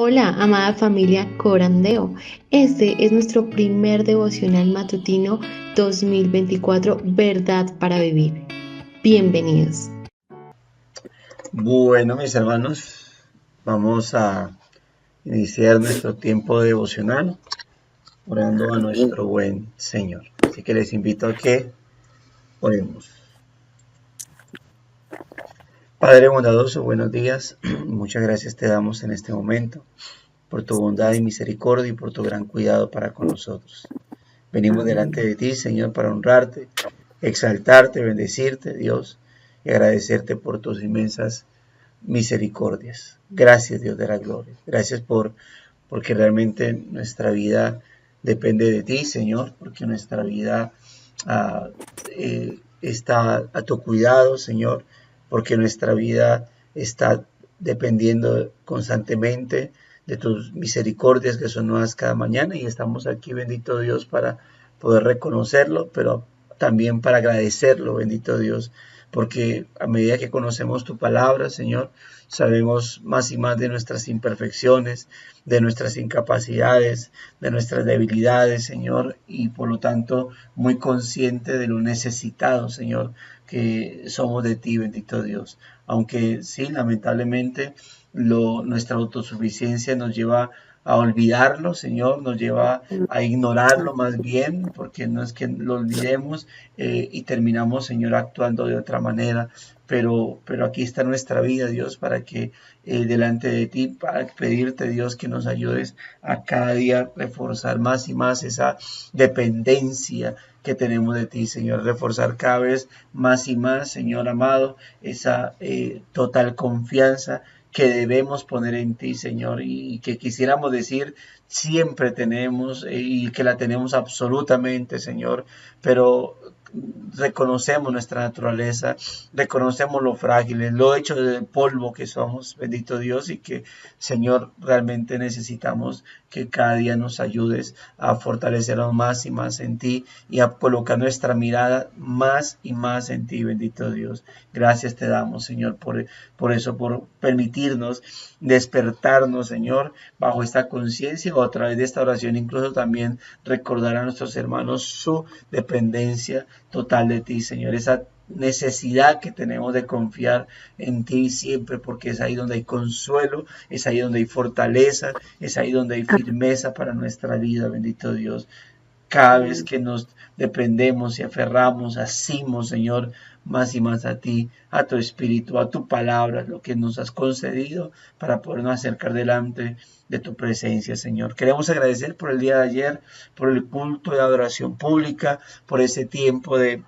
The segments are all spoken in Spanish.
Hola, amada familia Corandeo. Este es nuestro primer devocional matutino 2024, Verdad para Vivir. Bienvenidos. Bueno, mis hermanos, vamos a iniciar nuestro tiempo devocional orando a nuestro buen Señor. Así que les invito a que oremos. Padre bondadoso, buenos días. Muchas gracias te damos en este momento por tu bondad y misericordia y por tu gran cuidado para con nosotros. Venimos delante de ti, Señor, para honrarte, exaltarte, bendecirte, Dios, y agradecerte por tus inmensas misericordias. Gracias, Dios de la gloria. Gracias porque realmente nuestra vida depende de ti, Señor, porque nuestra vida está a tu cuidado, Señor, porque nuestra vida está dependiendo constantemente de tus misericordias que son nuevas cada mañana, y estamos aquí, bendito Dios, para poder reconocerlo, pero también para agradecerlo, bendito Dios, porque a medida que conocemos tu palabra, Señor, sabemos más y más de nuestras imperfecciones, de nuestras incapacidades, de nuestras debilidades, Señor, y por lo tanto muy consciente de lo necesitados, Señor, que somos de ti, bendito Dios. Aunque sí, lamentablemente, nuestra autosuficiencia nos lleva a olvidarlo, Señor, nos lleva a ignorarlo más bien, porque no es que lo olvidemos y terminamos, Señor, actuando de otra manera, pero aquí está nuestra vida, Dios, para que delante de ti, para pedirte, Dios, que nos ayudes a cada día reforzar más y más esa dependencia que tenemos de ti, Señor, reforzar cada vez más y más, Señor amado, esa total confianza que debemos poner en ti, Señor, y que quisiéramos decir siempre tenemos y que la tenemos absolutamente, Señor, pero reconocemos nuestra naturaleza, reconocemos lo frágiles, lo hecho del polvo que somos, bendito Dios, y que, Señor, realmente necesitamos que cada día nos ayudes a fortalecernos más y más en ti y a colocar nuestra mirada más y más en ti, bendito Dios. Gracias te damos, Señor, por eso, por permitirnos despertarnos, Señor, bajo esta conciencia, o a través de esta oración incluso también recordar a nuestros hermanos su dependencia total de ti, Señor, esa necesidad que tenemos de confiar en ti siempre, porque es ahí donde hay consuelo, es ahí donde hay fortaleza, es ahí donde hay firmeza para nuestra vida, bendito Dios. Cada vez que nos dependemos y aferramos, asimos, Señor, más y más a ti, a tu Espíritu, a tu palabra, lo que nos has concedido para podernos acercar delante de tu presencia, Señor. Queremos agradecer por el día de ayer, por el culto de adoración pública, por ese tiempo de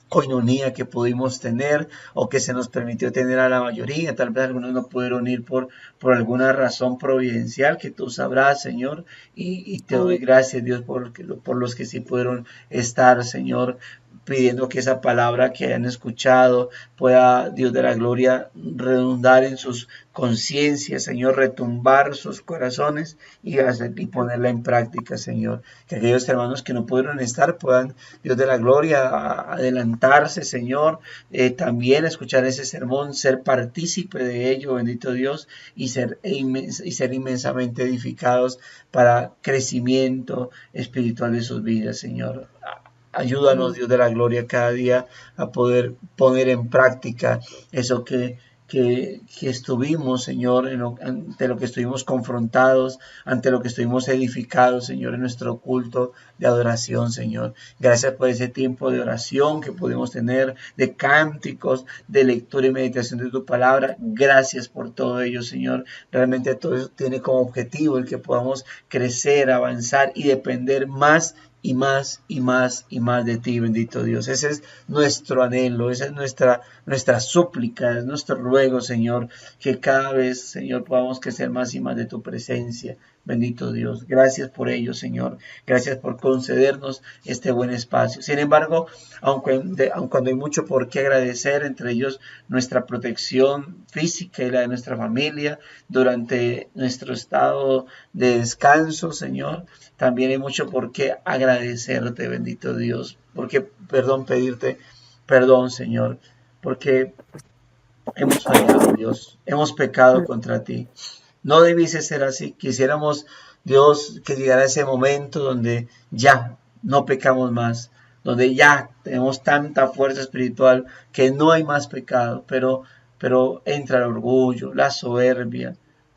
coinonía que pudimos tener o que se nos permitió tener a la mayoría. Tal vez algunos no pudieron ir por alguna razón providencial que tú sabrás, Señor, y te doy gracias, Dios, por los que sí pudieron estar, Señor, pidiendo que esa palabra que hayan escuchado pueda, Dios de la gloria, redundar en sus conciencias, Señor, retumbar sus corazones y ponerla en práctica, Señor. Que aquellos hermanos que no pudieron estar puedan, Dios de la gloria, adelantarse, Señor, también escuchar ese sermón, ser partícipe de ello, bendito Dios, y ser inmensamente edificados para crecimiento espiritual de sus vidas, Señor. Ayúdanos, Dios de la gloria, cada día a poder poner en práctica eso que estuvimos, Señor, ante lo que estuvimos confrontados, ante lo que estuvimos edificados, Señor, en nuestro culto de adoración, Señor. Gracias por ese tiempo de oración que pudimos tener, de cánticos, de lectura y meditación de tu palabra. Gracias por todo ello, Señor. Realmente todo eso tiene como objetivo el que podamos crecer, avanzar y depender más y más y más y más de ti, bendito Dios. Ese es nuestro anhelo, esa es nuestra súplica, es nuestro ruego, Señor, que cada vez, Señor, podamos crecer más y más de tu presencia, bendito Dios. Gracias por ello, Señor. Gracias por concedernos este buen espacio. Sin embargo, aun cuando hay mucho por qué agradecer, entre ellos nuestra protección física y la de nuestra familia durante nuestro estado de descanso, Señor, también hay mucho por qué agradecerte, bendito Dios, porque, pedirte perdón, Señor, porque hemos fallado, Dios, hemos pecado contra ti. No debiese ser así. Quisiéramos, Dios, que llegara ese momento donde ya no pecamos más, donde ya tenemos tanta fuerza espiritual que no hay más pecado, pero entra el orgullo, la soberbia,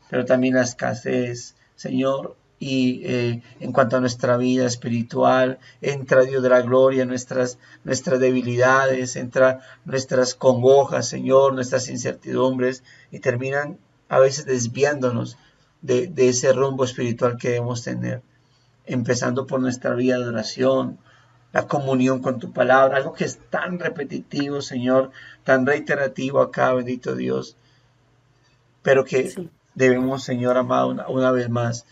pero también la escasez, Señor. Y en cuanto a nuestra vida espiritual, entra Dios de la gloria, nuestras debilidades, entra nuestras congojas, Señor, nuestras incertidumbres, y terminan a veces desviándonos de ese rumbo espiritual que debemos tener, empezando por nuestra vida de oración, la comunión con tu palabra, algo que es tan repetitivo, Señor, tan reiterativo acá, bendito Dios, pero que Sí, debemos, Señor amado, una vez más,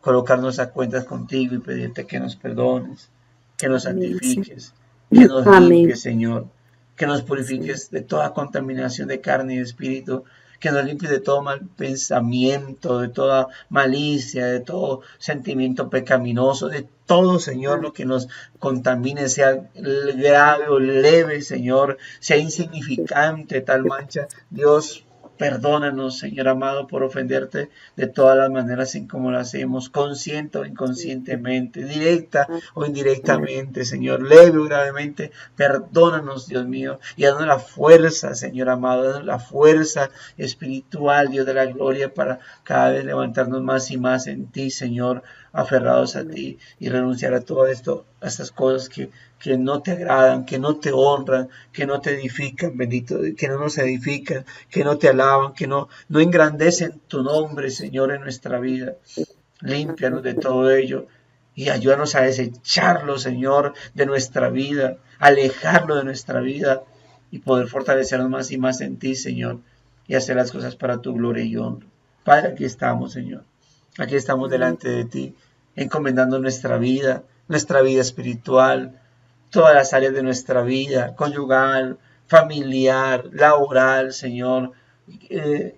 colocarnos a cuentas contigo y pedirte que nos perdones, que nos amén, sí. santifiques, que nos Amén. limpies, Señor, que nos Sí, purifiques de toda contaminación de carne y de espíritu, que nos limpies de todo mal pensamiento, de toda malicia, de todo sentimiento pecaminoso, de todo, Señor, lo que nos contamine, sea grave o leve, Señor, sea insignificante tal mancha. Dios, perdónanos, Señor amado, por ofenderte de todas las maneras en como lo hacemos, consciente o inconscientemente, directa o indirectamente, Señor, leve o gravemente. Perdónanos, Dios mío, y danos la fuerza, Señor amado, danos la fuerza espiritual, Dios de la gloria, para cada vez levantarnos más y más en ti, Señor, aferrados a ti, y renunciar a todo esto, a estas cosas que no te agradan, que no te honran, que no te edifican, bendito, que no nos edifican, que no te alaban, que no engrandecen tu nombre, Señor, en nuestra vida. Límpianos de todo ello y ayúdanos a desecharlo, Señor, de nuestra vida, alejarlo de nuestra vida y poder fortalecernos más y más en ti, Señor, y hacer las cosas para tu gloria y honra. Padre, aquí estamos, Señor. Aquí estamos amén. delante de ti, encomendando nuestra vida espiritual, todas las áreas de nuestra vida, conyugal, familiar, laboral, Señor,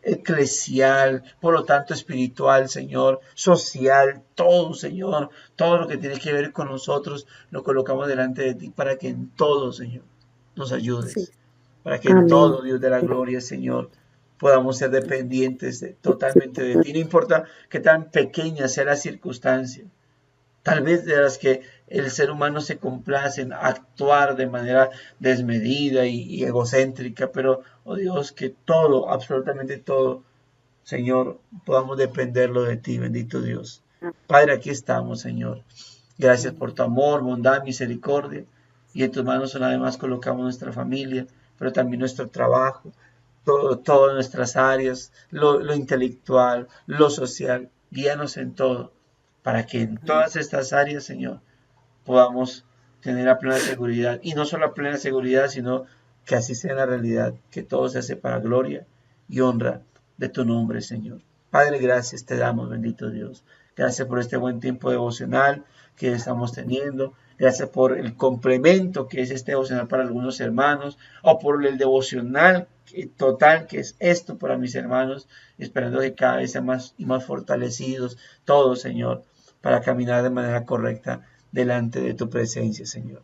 eclesial, por lo tanto espiritual, Señor, social, todo, Señor, todo lo que tiene que ver con nosotros, lo colocamos delante de ti para que en todo, Señor, nos Sí, ayudes, para que en amén. todo, Dios de la gloria, Señor, podamos ser dependientes totalmente de ti. No importa qué tan pequeña sea la circunstancia, tal vez de las que el ser humano se complace en actuar de manera desmedida y egocéntrica, pero, oh Dios, que todo, absolutamente todo, Señor, podamos dependerlo de ti, bendito Dios. Padre, aquí estamos, Señor. Gracias por tu amor, bondad, misericordia. Y en tus manos una vez más colocamos nuestra familia, pero también nuestro trabajo, todas nuestras áreas, lo intelectual, lo social. Guíanos en todo, para que en todas estas áreas, Señor, podamos tener la plena seguridad. Y no solo la plena seguridad, sino que así sea la realidad, que todo se hace para gloria y honra de tu nombre, Señor. Padre, gracias te damos, bendito Dios. Gracias por este buen tiempo devocional que estamos teniendo. Gracias por el complemento que es este devocional para algunos hermanos, o por el devocional total que es esto para mis hermanos, esperando que cada vez sean más y más fortalecidos todos, Señor, para caminar de manera correcta delante de tu presencia, Señor.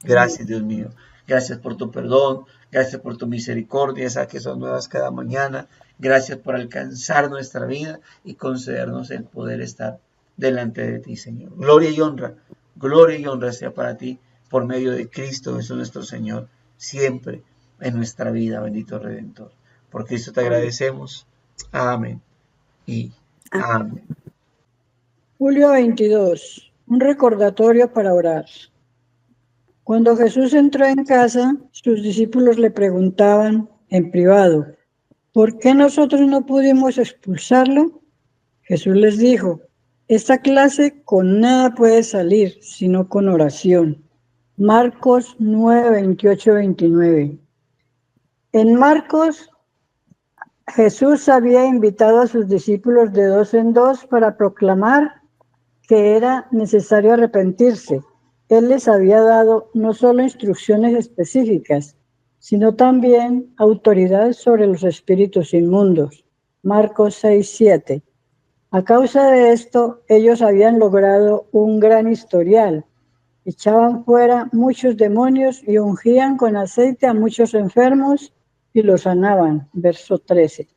Amén. Gracias, Dios mío. Gracias por tu perdón. Gracias por tu misericordia, esa que son nuevas cada mañana. Gracias por alcanzar nuestra vida y concedernos el poder estar delante de ti, Señor. Gloria y honra sea para ti por medio de Cristo Jesús nuestro Señor, siempre en nuestra vida, bendito Redentor. Por Cristo te Amén. agradecemos. Amén y Amén. amén. Julio 22. Un recordatorio para orar. Cuando Jesús entró en casa, sus discípulos le preguntaban en privado, ¿por qué nosotros no pudimos expulsarlo? Jesús les dijo, esta clase con nada puede salir, sino con oración. Marcos 9, 28, 29. En Marcos, Jesús había invitado a sus discípulos de dos en dos para proclamar que era necesario arrepentirse. Él les había dado no solo instrucciones específicas, sino también autoridad sobre los espíritus inmundos. Marcos 6, 7. A causa de esto, ellos habían logrado un gran historial. Echaban fuera muchos demonios y ungían con aceite a muchos enfermos y los sanaban. Verso 13.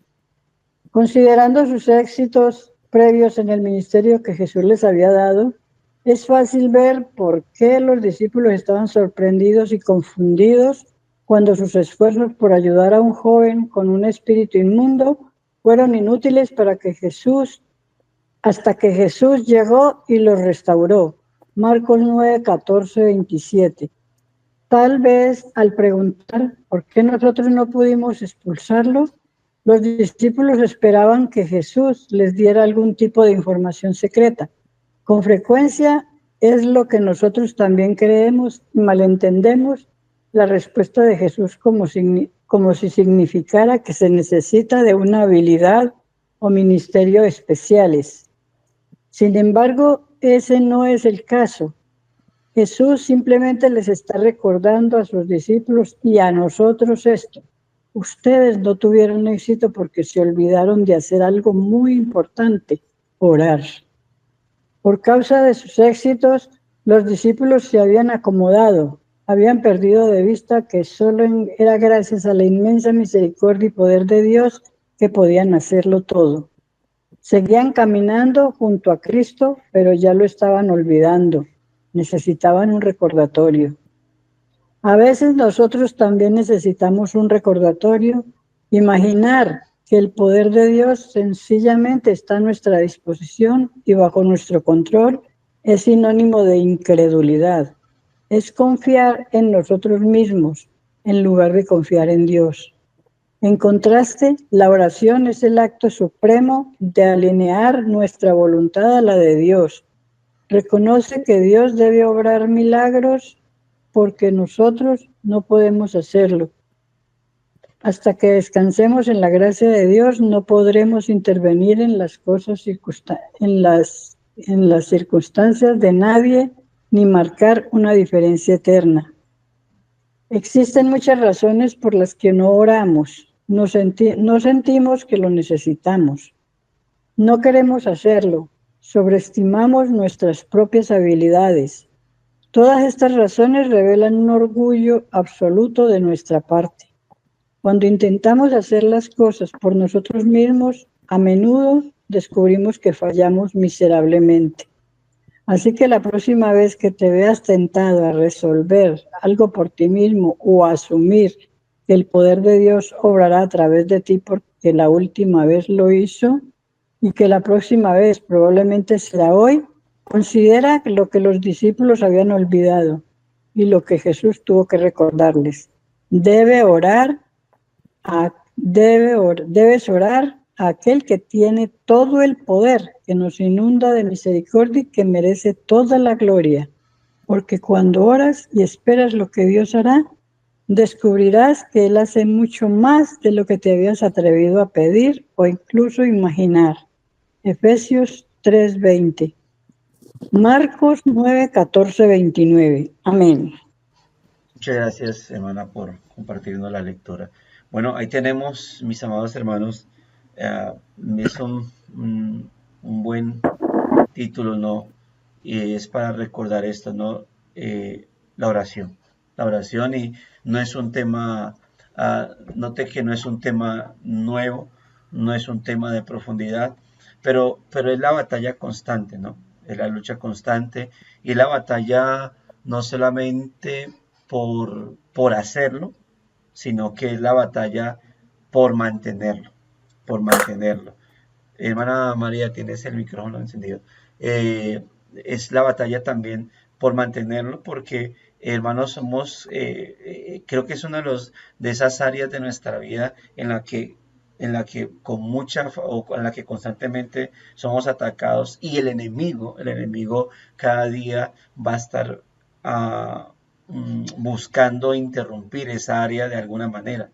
Considerando sus éxitos previos en el ministerio que Jesús les había dado, es fácil ver por qué los discípulos estaban sorprendidos y confundidos cuando sus esfuerzos por ayudar a un joven con un espíritu inmundo fueron inútiles hasta que Jesús llegó y los restauró. Marcos 9, 14, 27. Tal vez al preguntar por qué nosotros no pudimos expulsarlo, los discípulos esperaban que Jesús les diera algún tipo de información secreta. Con frecuencia es lo que nosotros también creemos y malentendemos la respuesta de Jesús como si significara que se necesita de una habilidad o ministerio especiales. Sin embargo, ese no es el caso. Jesús simplemente les está recordando a sus discípulos y a nosotros esto. Ustedes no tuvieron éxito porque se olvidaron de hacer algo muy importante, orar. Por causa de sus éxitos, los discípulos se habían acomodado, habían perdido de vista que solo era gracias a la inmensa misericordia y poder de Dios que podían hacerlo todo. Seguían caminando junto a Cristo, pero ya lo estaban olvidando. Necesitaban un recordatorio. A veces nosotros también necesitamos un recordatorio. Imaginar que el poder de Dios sencillamente está a nuestra disposición y bajo nuestro control es sinónimo de incredulidad. Es confiar en nosotros mismos en lugar de confiar en Dios. En contraste, la oración es el acto supremo de alinear nuestra voluntad a la de Dios. Reconoce que Dios debe obrar milagros porque nosotros no podemos hacerlo. Hasta que descansemos en la gracia de Dios, no podremos intervenir en las cosas, en las circunstancias de nadie, ni marcar una diferencia eterna. Existen muchas razones por las que no oramos. No sentimos que lo necesitamos. No queremos hacerlo. Sobreestimamos nuestras propias habilidades. Todas estas razones revelan un orgullo absoluto de nuestra parte. Cuando intentamos hacer las cosas por nosotros mismos, a menudo descubrimos que fallamos miserablemente. Así que la próxima vez que te veas tentado a resolver algo por ti mismo o a asumir que el poder de Dios obrará a través de ti porque la última vez lo hizo y que la próxima vez probablemente será hoy, considera lo que los discípulos habían olvidado y lo que Jesús tuvo que recordarles. Debes orar a aquel que tiene todo el poder, que nos inunda de misericordia y que merece toda la gloria. Porque cuando oras y esperas lo que Dios hará, descubrirás que Él hace mucho más de lo que te habías atrevido a pedir o incluso imaginar. Efesios 3:20. Marcos 9, 14, 29. Amén. Muchas gracias, hermana, por compartirnos la lectura. Bueno, ahí tenemos, mis amados hermanos, es un buen título, ¿no? Y es para recordar esto, ¿no? La oración. La oración, y no es un tema, note que no es un tema nuevo, no es un tema de profundidad, pero es la batalla constante, ¿no? Es la lucha constante y la batalla no solamente por hacerlo, sino que es la batalla por mantenerlo, por mantenerlo. Hermana María, tienes el micrófono encendido. Es la batalla también por mantenerlo, porque hermanos somos, creo que es una de esas áreas de nuestra vida en la que en la que constantemente somos atacados, y el enemigo cada día va a estar buscando interrumpir esa área de alguna manera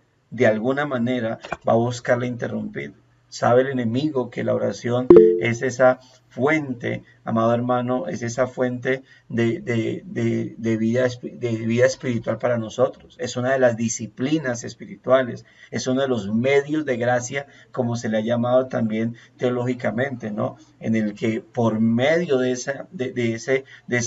va a buscarla interrumpir. Sabe el enemigo que la oración es esa fuente, amado hermano, es esa fuente de vida espiritual para nosotros. Es una de las disciplinas espirituales, es uno de los medios de gracia, como se le ha llamado también teológicamente, ¿no? En el que por medio de esa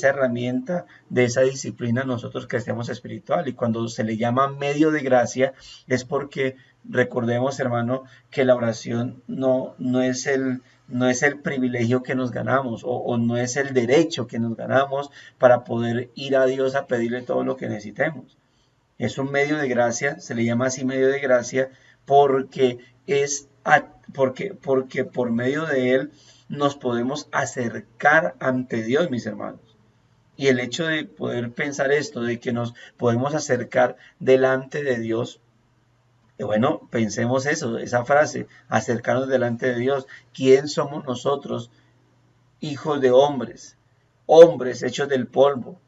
herramienta, de esa disciplina, nosotros crecemos espiritual. Y cuando se le llama medio de gracia, es porque Recordemos, hermano, que la oración no es el privilegio que nos ganamos o no es el derecho que nos ganamos para poder ir a Dios a pedirle todo lo que necesitemos. Es un medio de gracia, se le llama así medio de gracia, porque porque por medio de él nos podemos acercar ante Dios, mis hermanos. Y el hecho de poder pensar esto, de que nos podemos acercar delante de Dios, bueno, pensemos eso, esa frase, acercarnos delante de Dios. ¿Quién somos nosotros, hijos de hombres, hombres hechos del polvo,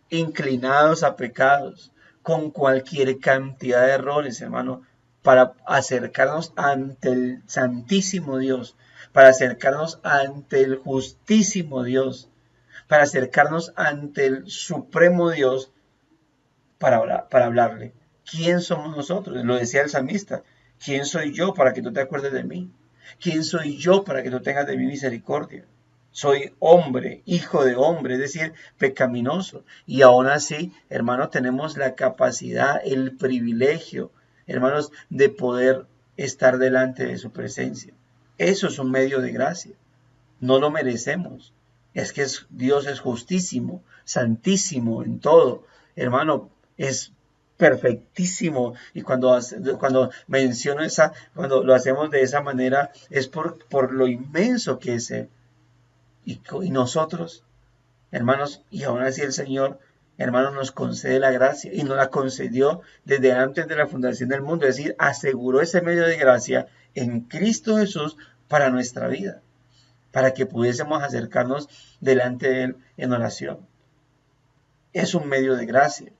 inclinados a pecados, con cualquier cantidad de errores, hermano, para acercarnos ante el Santísimo Dios, para acercarnos ante el Justísimo Dios, para acercarnos ante el Supremo Dios para hablarle? ¿Quién somos nosotros? Lo decía el salmista. ¿Quién soy yo para que tú te acuerdes de mí? ¿Quién soy yo para que tú tengas de mi misericordia? Soy hombre, hijo de hombre, es decir, pecaminoso. Y aún así, hermanos, tenemos la capacidad, el privilegio, hermanos, de poder estar delante de su presencia. Eso es un medio de gracia. No lo merecemos. Es que Dios es justísimo, santísimo en todo. Hermano, es perfectísimo. Y cuando menciono cuando lo hacemos de esa manera, es por lo inmenso que es Él. Y nosotros, hermanos, y aún así el Señor, hermanos, nos concede la gracia y nos la concedió desde antes de la fundación del mundo. Es decir, aseguró ese medio de gracia en Cristo Jesús para nuestra vida, para que pudiésemos acercarnos delante de Él en oración. Es un medio de gracia.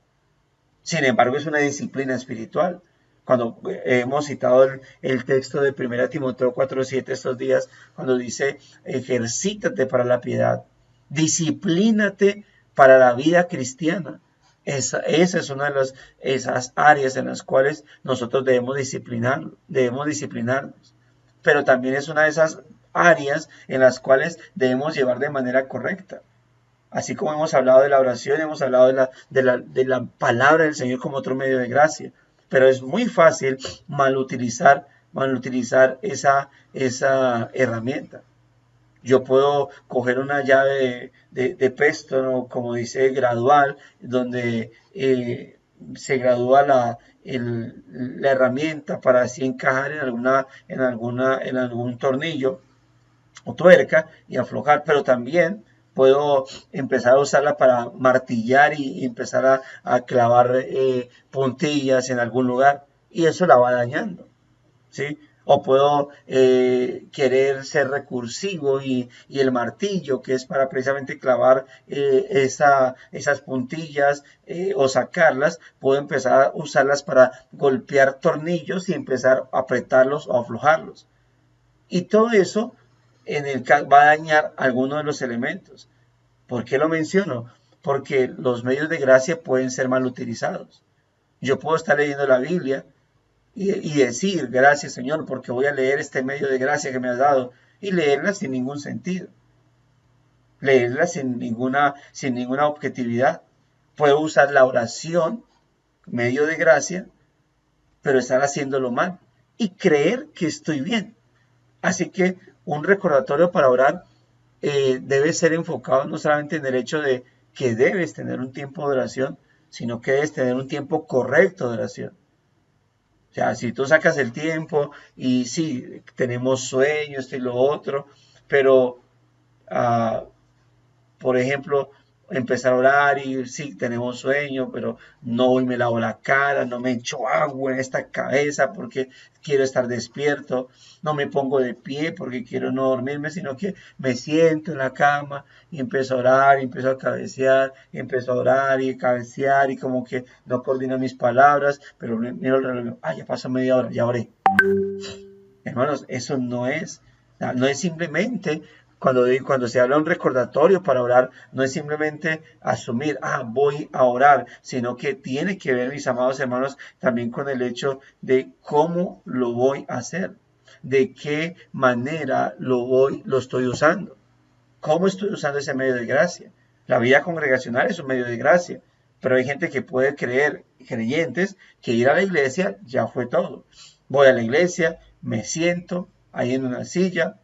Sin embargo, es una disciplina espiritual. Cuando hemos citado el texto de 1 Timoteo 4:7 estos días, cuando dice, ejercítate para la piedad, disciplínate para la vida cristiana. Esa es una de esas áreas en las cuales nosotros debemos disciplinarnos. Pero también es una de esas áreas en las cuales debemos llevar de manera correcta. Así como hemos hablado de la oración, hemos hablado de la palabra del Señor como otro medio de gracia. Pero es muy fácil malutilizar esa herramienta. Yo puedo coger una llave de Peston, como dice, gradual, donde se gradúa la herramienta para así encajar en algún tornillo o tuerca y aflojar, pero también puedo empezar a usarla para martillar y empezar a clavar puntillas en algún lugar, y eso la va dañando, ¿sí? O puedo querer ser recursivo y el martillo, que es para precisamente clavar esas puntillas o sacarlas, puedo empezar a usarlas para golpear tornillos y empezar a apretarlos o aflojarlos. Y todo eso va a dañar alguno de los elementos. ¿Por qué lo menciono? Porque los medios de gracia pueden ser mal utilizados. Yo puedo estar leyendo la Biblia y decir, gracias Señor, porque voy a leer este medio de gracia que me has dado, y leerla sin ningún sentido, leerla sin ninguna objetividad. Puedo usar la oración, medio de gracia, pero estar haciéndolo mal y creer que estoy bien. Así que un recordatorio para orar debe ser enfocado no solamente en el hecho de que debes tener un tiempo de oración, sino que debes tener un tiempo correcto de oración. O sea, si tú sacas el tiempo y sí, tenemos sueños, esto y lo otro, pero, por ejemplo, empezar a orar y sí, tenemos sueño, pero no hoy me lavo la cara, no me echo agua en esta cabeza porque quiero estar despierto, no me pongo de pie porque quiero no dormirme, sino que me siento en la cama y empiezo a orar, y empiezo a cabecear, y empiezo a orar y cabecear y como que no coordino mis palabras, pero miro el reloj, ya pasó media hora, ya oré. Hermanos, eso no es simplemente, cuando se habla de un recordatorio para orar, no es simplemente asumir, voy a orar, sino que tiene que ver, mis amados hermanos, también con el hecho de cómo lo voy a hacer, de qué manera lo estoy usando, cómo estoy usando ese medio de gracia. La vida congregacional es un medio de gracia, pero hay gente que puede creyentes, que ir a la iglesia ya fue todo. Voy a la iglesia, me siento ahí en una silla,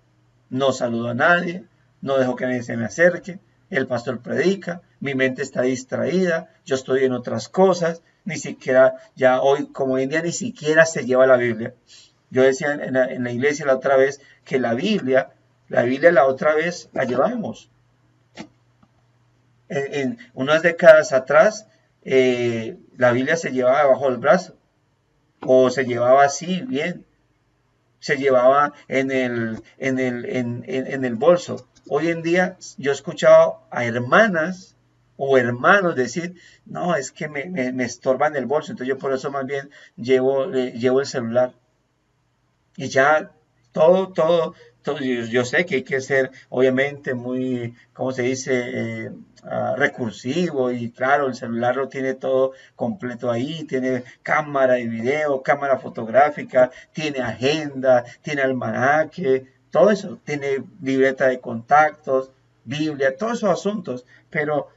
no saludo a nadie, no dejo que nadie se me acerque, el pastor predica, mi mente está distraída, yo estoy en otras cosas, ni siquiera, ya hoy, como hoy en día, ni siquiera se lleva la Biblia. Yo decía en la iglesia la otra vez que la Biblia la otra vez la llevamos. En unas décadas atrás, la Biblia se llevaba bajo el brazo, o se llevaba así, bien, se llevaba en el bolso. Hoy en día yo he escuchado a hermanas o hermanos decir, no, es que me estorba en el bolso, entonces yo por eso más bien llevo el celular. Y ya todo yo sé que hay que ser obviamente muy, ¿cómo se dice? Recursivo, y claro, el celular lo tiene todo completo ahí, tiene cámara de video, cámara fotográfica, tiene agenda, tiene almanaque, todo eso, tiene libreta de contactos, Biblia, todos esos asuntos, pero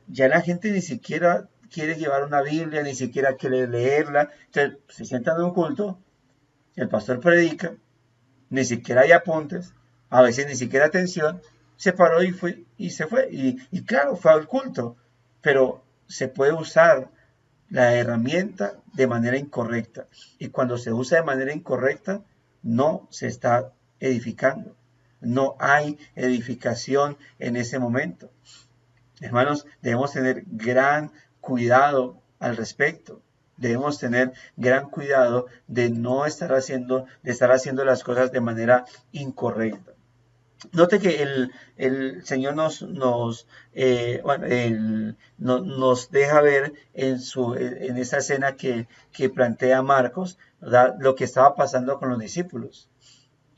ya la gente ni siquiera quiere llevar una Biblia, ni siquiera quiere leerla, entonces se sientan en un culto, el pastor predica, ni siquiera hay apuntes, a veces ni siquiera atención, se paró y se fue. Y claro, fue al culto, pero se puede usar la herramienta de manera incorrecta. Y cuando se usa de manera incorrecta, no se está edificando. No hay edificación en ese momento. Hermanos, debemos tener gran cuidado al respecto. Debemos tener gran cuidado de no estar haciendo las cosas de manera incorrecta. Note que el Señor nos deja ver en esa escena que plantea Marcos, ¿verdad?, lo que estaba pasando con los discípulos.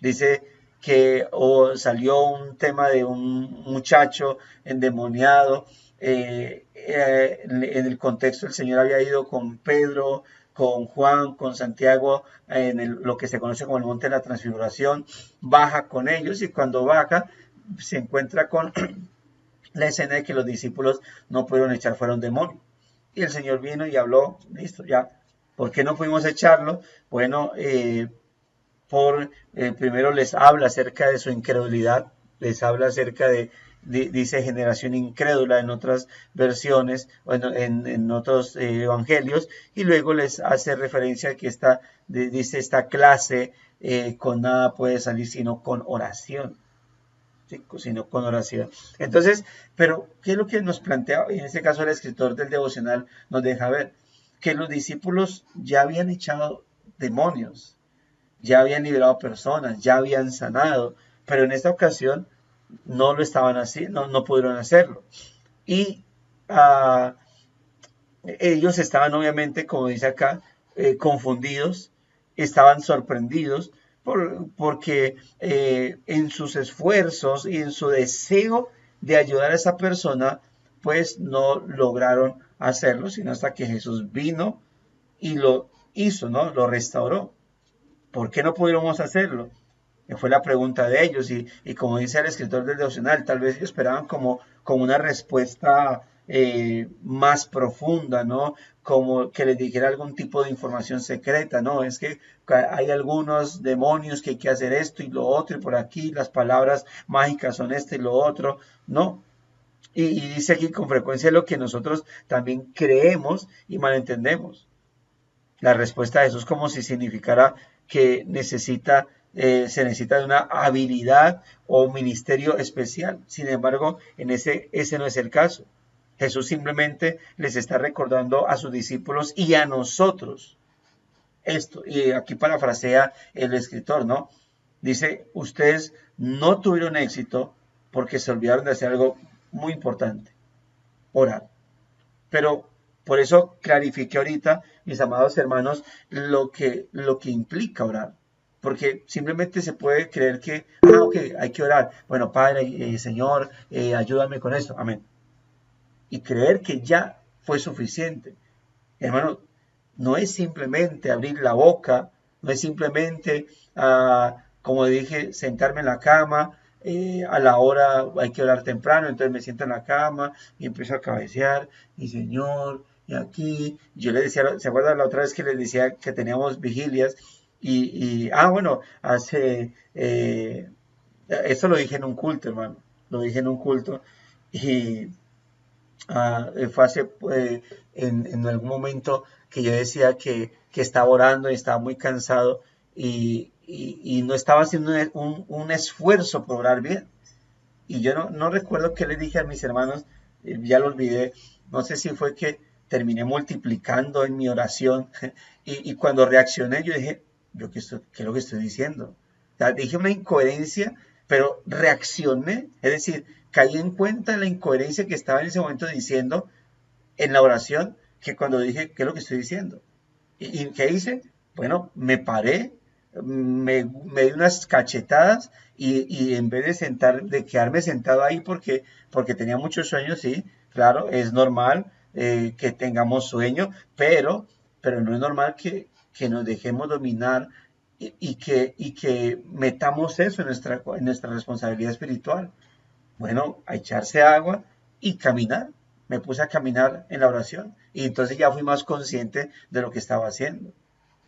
Dice que salió un tema de un muchacho endemoniado. En el contexto, el Señor había ido con Pedro, con Juan, con Santiago, lo que se conoce como el Monte de la Transfiguración. Baja con ellos, y cuando baja se encuentra con la escena de que los discípulos no pudieron echar fuera un demonio. Y el Señor vino y habló, listo, ya. ¿Por qué no pudimos echarlo? Bueno, primero les habla acerca de su incredulidad, les habla acerca dice generación incrédula en otras versiones, bueno, en otros evangelios, y luego les hace referencia a que dice esta clase con nada puede salir sino con oración. ¿Sí? Sino con oración. Entonces, pero ¿qué es lo que nos plantea? En este caso el escritor del devocional nos deja ver que los discípulos ya habían echado demonios, ya habían liberado personas, ya habían sanado, pero en esta ocasión no lo estaban haciendo, no pudieron hacerlo. Y ellos estaban obviamente, como dice acá, confundidos, estaban sorprendidos porque en sus esfuerzos y en su deseo de ayudar a esa persona, pues no lograron hacerlo, sino hasta que Jesús vino y lo hizo, ¿no? Lo restauró. ¿Por qué no pudiéramos hacerlo? Fue la pregunta de ellos, y como dice el escritor del devocional, tal vez ellos esperaban como una respuesta más profunda, ¿no? Como que les dijera algún tipo de información secreta, ¿no? Es que hay algunos demonios que hay que hacer esto y lo otro, y por aquí las palabras mágicas son esto y lo otro, ¿no? Y dice aquí con frecuencia lo que nosotros también creemos y malentendemos. La respuesta de Jesús como si significara que se necesita de una habilidad o un ministerio especial. Sin embargo, ese no es el caso. Jesús simplemente les está recordando a sus discípulos y a nosotros esto. Y aquí parafrasea el escritor, ¿no? Dice, ustedes no tuvieron éxito porque se olvidaron de hacer algo muy importante: orar. Pero por eso clarifiqué ahorita, mis amados hermanos, lo que implica orar. Porque simplemente se puede creer que, ok, hay que orar. Bueno, Padre, Señor, ayúdame con esto. Amén. Y creer que ya fue suficiente. Hermano, no es simplemente abrir la boca, no es simplemente, como dije, sentarme en la cama. A la hora hay que orar temprano, entonces me siento en la cama y empiezo a cabecear, y Señor, y aquí, yo les decía, ¿se acuerdan la otra vez que les decía que teníamos vigilias? Bueno, esto lo dije en un culto, hermano, lo dije en un culto, y fue en algún momento que yo decía que estaba orando y estaba muy cansado y no estaba haciendo un esfuerzo por orar bien. Y yo no recuerdo qué le dije a mis hermanos, ya lo olvidé, no sé si fue que terminé multiplicando en mi oración y cuando reaccioné yo dije, ¿qué es lo que estoy diciendo? O sea, dije una incoherencia, pero reaccioné, es decir, caí en cuenta de la incoherencia que estaba en ese momento diciendo en la oración, que cuando dije, ¿qué es lo que estoy diciendo? ¿Y qué hice? Bueno, me paré, me di unas cachetadas y en vez de quedarme sentado ahí porque tenía muchos sueños, sí, claro, es normal que tengamos sueño, pero no es normal que nos dejemos dominar y que metamos eso en nuestra responsabilidad espiritual. Bueno, a echarse agua y caminar. Me puse a caminar en la oración y entonces ya fui más consciente de lo que estaba haciendo.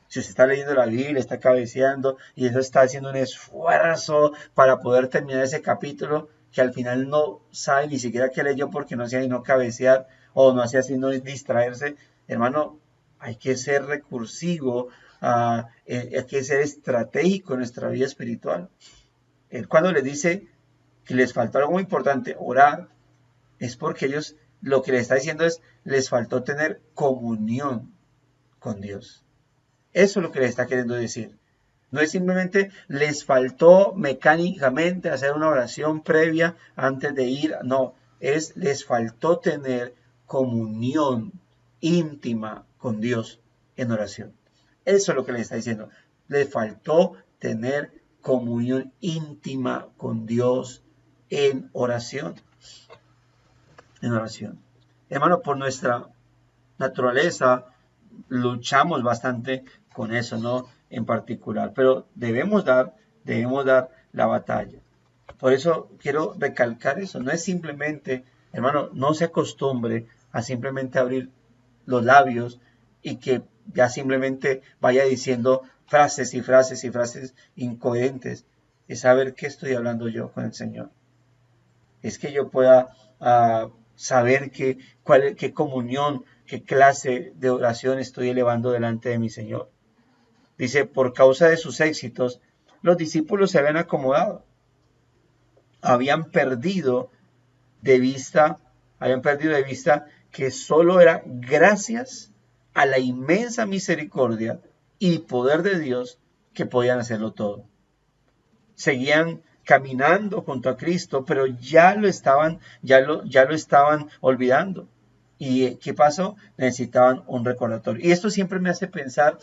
Si usted está leyendo la Biblia, está cabeceando y eso está haciendo un esfuerzo para poder terminar ese capítulo que al final no sabe ni siquiera qué leyó porque no hacía sino cabecear o no hacía sino distraerse, hermano, hay que ser recursivo, hay que ser estratégico en nuestra vida espiritual. Él cuando les dice que les faltó algo muy importante, orar, es porque ellos lo que les está diciendo es, les faltó tener comunión con Dios. Eso es lo que les está queriendo decir. No es simplemente les faltó mecánicamente hacer una oración previa antes de ir, no, es les faltó tener comunión íntima con Dios en oración. Eso es lo que les está diciendo. Les faltó tener comunión íntima con Dios en oración. En oración. Hermano, por nuestra naturaleza luchamos bastante con eso, ¿no? En particular, pero debemos dar la batalla. Por eso quiero recalcar eso, no es simplemente, hermano, no se acostumbre a simplemente abrir los labios y que ya simplemente vaya diciendo frases y frases y frases incoherentes. Es saber qué estoy hablando yo con el Señor. Es que yo pueda saber qué comunión, qué clase de oración estoy elevando delante de mi Señor. Dice, por causa de sus éxitos, los discípulos se habían acomodado, habían perdido de vista que solo era gracias a la inmensa misericordia y poder de Dios que podían hacerlo todo. Seguían caminando junto a Cristo, pero ya lo estaban olvidando. ¿Y qué pasó? Necesitaban un recordatorio. Y esto siempre me hace pensar,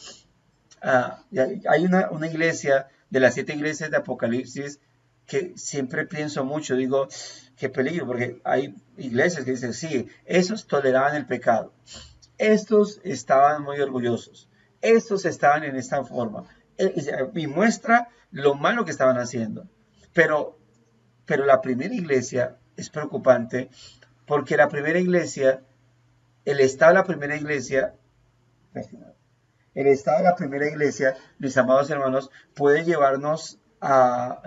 hay una iglesia de las 7 iglesias de Apocalipsis que siempre pienso mucho, digo, qué peligro, porque hay iglesias que dicen, sí, esos toleraban el pecado, estos estaban muy orgullosos, estos estaban en esta forma, y muestra lo malo que estaban haciendo. Pero la primera iglesia es preocupante porque la primera iglesia, el estado de la primera iglesia, mis amados hermanos, puede llevarnos a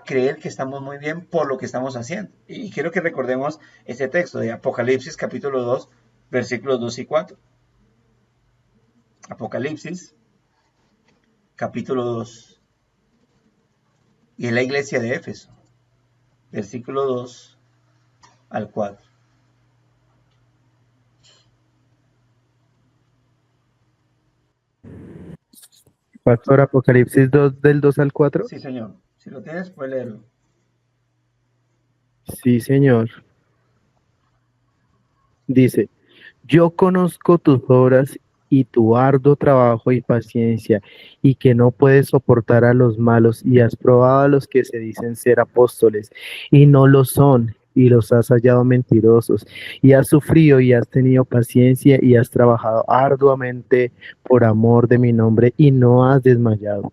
creer que estamos muy bien por lo que estamos haciendo. Y quiero que recordemos este texto de Apocalipsis capítulo 2, versículos 2 y 4. Apocalipsis capítulo 2. Y en la iglesia de Éfeso, versículo 2 al 4. Pastor, Apocalipsis 2 del 2 al 4. Sí, señor. Si lo tienes, puedes leerlo. Sí, señor. Dice, yo conozco tus obras y tu arduo trabajo y paciencia, y que no puedes soportar a los malos, y has probado a los que se dicen ser apóstoles, y no lo son, y los has hallado mentirosos, y has sufrido y has tenido paciencia, y has trabajado arduamente por amor de mi nombre, y no has desmayado.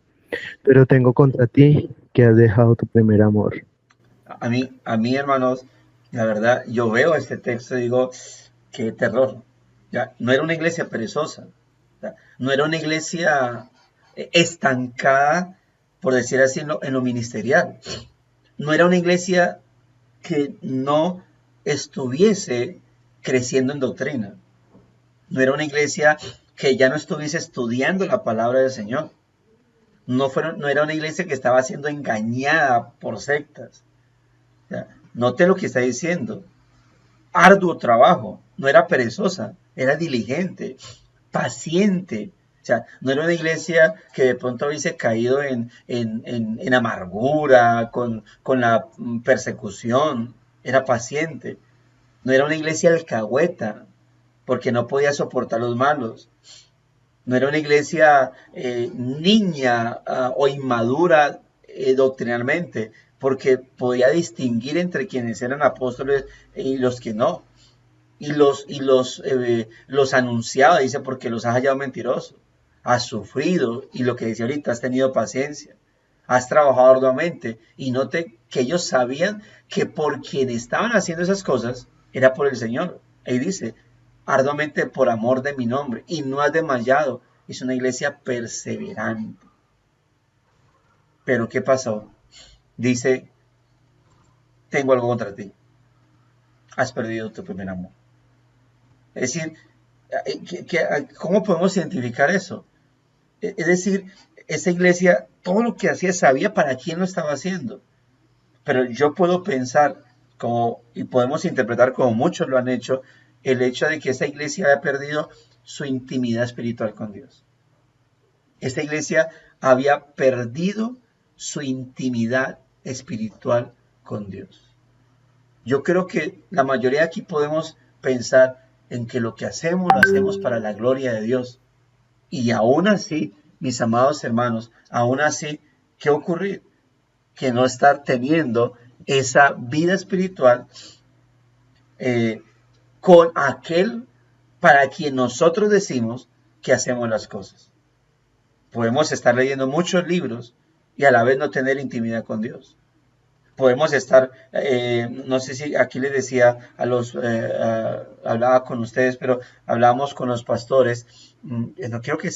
Pero tengo contra ti que has dejado tu primer amor. A mí, hermanos, la verdad, yo veo este texto y digo, qué terror. Ya, no era una iglesia perezosa, ya, no era una iglesia estancada, por decir así, en lo ministerial. No era una iglesia que no estuviese creciendo en doctrina. No era una iglesia que ya no estuviese estudiando la palabra del Señor. No era una iglesia que estaba siendo engañada por sectas. O sea, note lo que está diciendo. Arduo trabajo. No era perezosa, era diligente, paciente. O sea, no era una iglesia que de pronto hubiese caído en amargura, con la persecución. Era paciente. No era una iglesia alcahueta, porque no podía soportar los malos. No era una iglesia niña o inmadura doctrinalmente, porque podía distinguir entre quienes eran apóstoles y los que no. Los anunciaba, dice, porque los has hallado mentirosos. Has sufrido, y lo que decía ahorita, has tenido paciencia. Has trabajado arduamente. Y note que ellos sabían que por quien estaban haciendo esas cosas era por el Señor. Ahí dice, arduamente por amor de mi nombre, y no has desmayado. Es una iglesia perseverante. Pero ¿qué pasó? Dice, tengo algo contra ti. Has perdido tu primer amor. Es decir, ¿cómo podemos identificar eso? Es decir, esa iglesia, todo lo que hacía, sabía para quién lo estaba haciendo. Pero yo puedo pensar, y podemos interpretar como muchos lo han hecho, el hecho de que esa iglesia había perdido su intimidad espiritual con Dios. Esta iglesia había perdido su intimidad espiritual con Dios. Yo creo que la mayoría de aquí podemos pensar en que lo que hacemos, lo hacemos para la gloria de Dios. Y aún así, mis amados hermanos, aún así, ¿qué ocurre? Que no estar teniendo esa vida espiritual con aquel para quien nosotros decimos que hacemos las cosas. Podemos estar leyendo muchos libros y a la vez no tener intimidad con Dios. Podemos estar, no sé si aquí les decía hablaba con ustedes, pero hablábamos con los pastores. No, creo que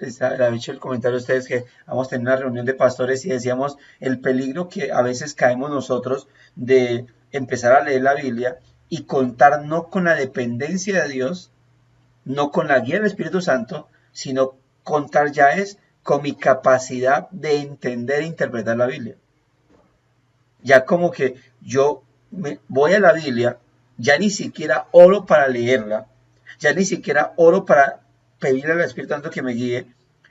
les había hecho el comentario a ustedes que vamos a tener una reunión de pastores y decíamos el peligro que a veces caemos nosotros de empezar a leer la Biblia y contar no con la dependencia de Dios, no con la guía del Espíritu Santo, sino contar ya es con mi capacidad de entender e interpretar la Biblia. Ya como que yo voy a la Biblia, ya ni siquiera oro para leerla, ya ni siquiera oro para pedirle al Espíritu Santo que me guíe,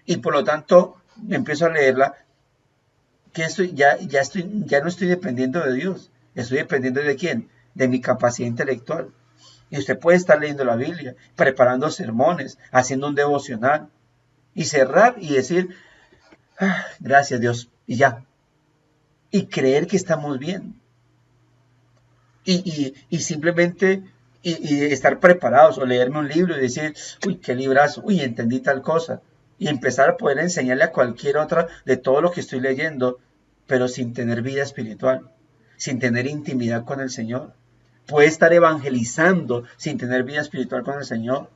y por lo tanto empiezo a leerla, ya no estoy dependiendo de Dios, estoy dependiendo de ¿quién? De mi capacidad intelectual. Y usted puede estar leyendo la Biblia, preparando sermones, haciendo un devocional, y cerrar y decir, gracias Dios, y ya. Y creer que estamos bien. Y simplemente estar preparados o leerme un libro y decir, uy, qué librazo, uy, entendí tal cosa. Y empezar a poder enseñarle a cualquier otra de todo lo que estoy leyendo, pero sin tener vida espiritual, sin tener intimidad con el Señor. Puede estar evangelizando sin tener vida espiritual con el Señor.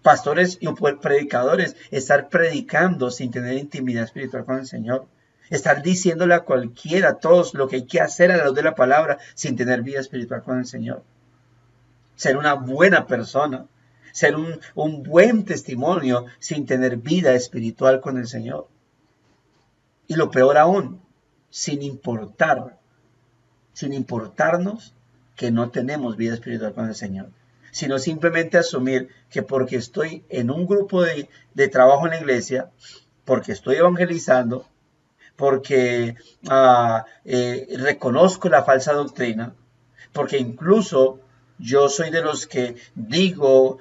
Pastores y predicadores, estar predicando sin tener intimidad espiritual con el Señor. Estar diciéndole a cualquiera, a todos, lo que hay que hacer a la luz de la palabra sin tener vida espiritual con el Señor. Ser una buena persona, ser un buen testimonio sin tener vida espiritual con el Señor. Y lo peor aún, sin importarnos que no tenemos vida espiritual con el Señor, sino simplemente asumir que porque estoy en un grupo de trabajo en la iglesia, porque estoy evangelizando, porque reconozco la falsa doctrina, porque incluso yo soy de los que digo,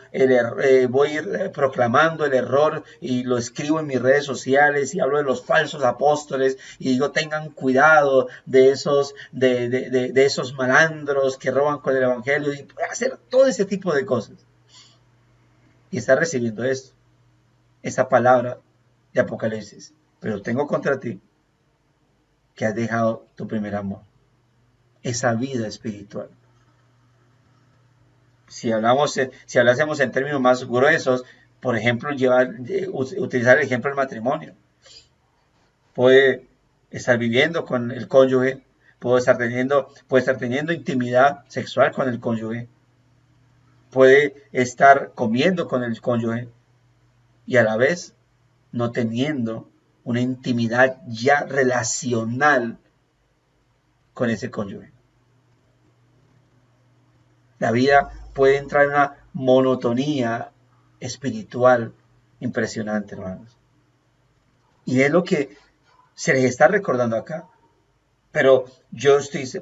voy proclamando el error y lo escribo en mis redes sociales y hablo de los falsos apóstoles y digo tengan cuidado de esos malandros que roban con el evangelio y hacer todo ese tipo de cosas. Y está recibiendo esto, esa palabra de Apocalipsis. Pero tengo contra ti que has dejado tu primer amor, esa vida espiritual. Si hablásemos en términos más gruesos, por ejemplo, utilizar el ejemplo del matrimonio. puede estar viviendo con el cónyuge, puede estar teniendo intimidad sexual con el cónyuge, puede estar comiendo con el cónyuge y a la vez no teniendo una intimidad ya relacional con ese cónyuge. La vida puede entrar en una monotonía espiritual impresionante, hermanos. Y es lo que se les está recordando acá. Pero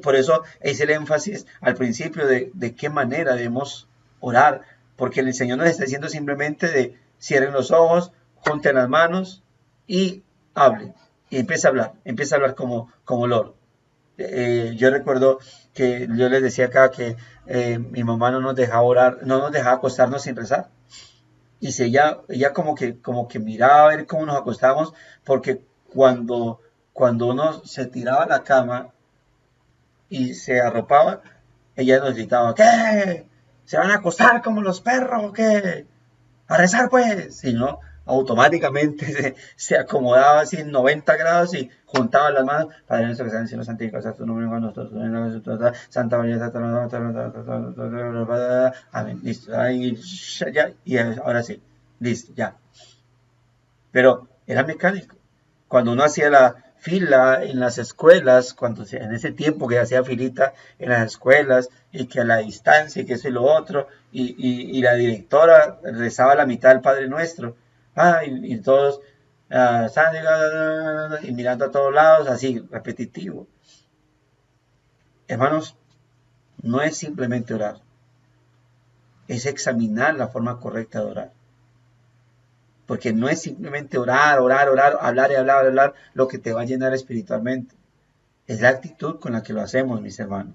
por eso hice el énfasis al principio de qué manera debemos orar, porque el Señor nos está diciendo simplemente de cierren los ojos, junten las manos y hablen. Y empieza a hablar como Lord. Yo recuerdo que yo les decía acá que mi mamá no nos dejaba orar, no nos dejaba acostarnos sin rezar. Y si ella como que miraba a ver cómo nos acostábamos, porque cuando uno se tiraba a la cama y se arropaba, ella nos gritaba, ¿qué? ¿Se van a acostar como los perros o qué? A rezar pues. Si no, automáticamente se acomodaba así en 90 grados y juntaba las manos. Padre nuestro que está en el cielo, santificado sea tu nombre con nosotros. Santa María, amén. Listo. Y ahora sí. Listo, ya. Pero era mecánico. Cuando uno hacía la fila en las escuelas, en ese tiempo que hacía filita en las escuelas y que a la distancia y que eso y lo otro, y la directora rezaba la mitad del Padre Nuestro, y todos y mirando a todos lados, así, repetitivo. Hermanos, no es simplemente orar, es examinar la forma correcta de orar. Porque no es simplemente orar, hablar y hablar lo que te va a llenar espiritualmente. Es la actitud con la que lo hacemos, mis hermanos.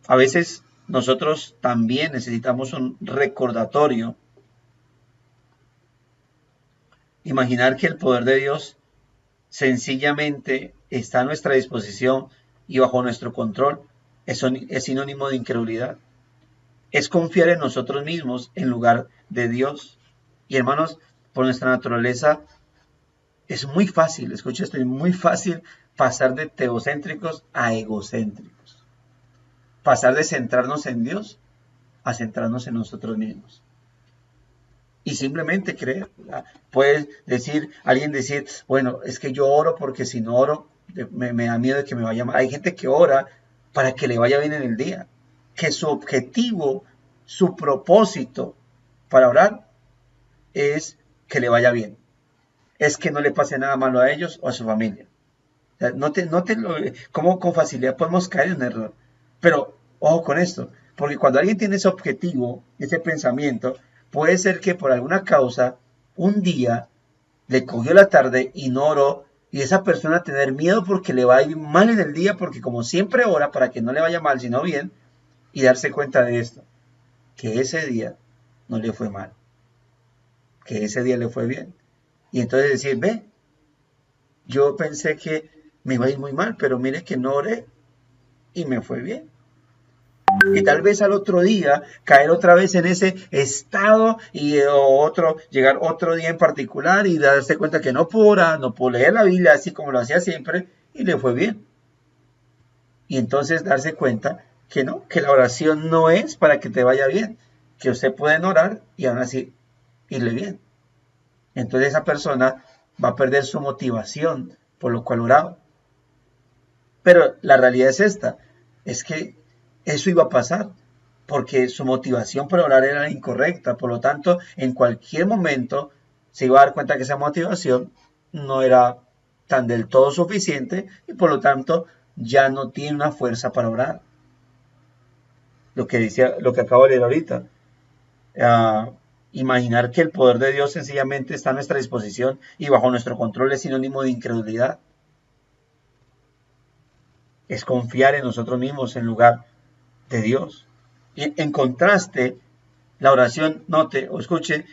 A veces nosotros también necesitamos un recordatorio. Imaginar que el poder de Dios sencillamente está a nuestra disposición y bajo nuestro control es sinónimo de incredulidad. Es confiar en nosotros mismos en lugar de Dios. Y hermanos, por nuestra naturaleza es muy fácil, escucha esto, es muy fácil pasar de teocéntricos a egocéntricos. Pasar de centrarnos en Dios a centrarnos en nosotros mismos. Y simplemente creer. Puede alguien decir, bueno, es que yo oro porque si no oro me da miedo de que me vaya mal. Hay gente que ora para que le vaya bien en el día. Que su objetivo, su propósito para orar es que le vaya bien. Es que no le pase nada malo a ellos o a su familia. O sea, ¿cómo con facilidad podemos caer en un error? Pero ojo con esto, porque cuando alguien tiene ese objetivo, ese pensamiento, puede ser que por alguna causa, un día le cogió la tarde y no oró, y esa persona tener miedo porque le va a ir mal en el día, porque como siempre ora para que no le vaya mal, sino bien, y darse cuenta de esto, que ese día no le fue mal, que ese día le fue bien. Y entonces decir, ve, yo pensé que me iba a ir muy mal, pero mire que no oré y me fue bien. Y tal vez al otro día caer otra vez en ese estado y llegar otro día en particular y darse cuenta que no pudo orar, no pudo leer la Biblia así como lo hacía siempre y le fue bien. Y entonces darse cuenta que no, que la oración no es para que te vaya bien, que usted puede orar y aún así irle bien. Entonces esa persona va a perder su motivación por lo cual oraba. Pero la realidad es esta, es que eso iba a pasar, porque su motivación para orar era incorrecta. Por lo tanto, en cualquier momento se iba a dar cuenta que esa motivación no era tan del todo suficiente y por lo tanto ya no tiene una fuerza para orar. Lo que acabo de leer ahorita. Imaginar que el poder de Dios sencillamente está a nuestra disposición y bajo nuestro control es sinónimo de incredulidad. Es confiar en nosotros mismos en lugar de Dios. Y en contraste, la oración, note o escuche,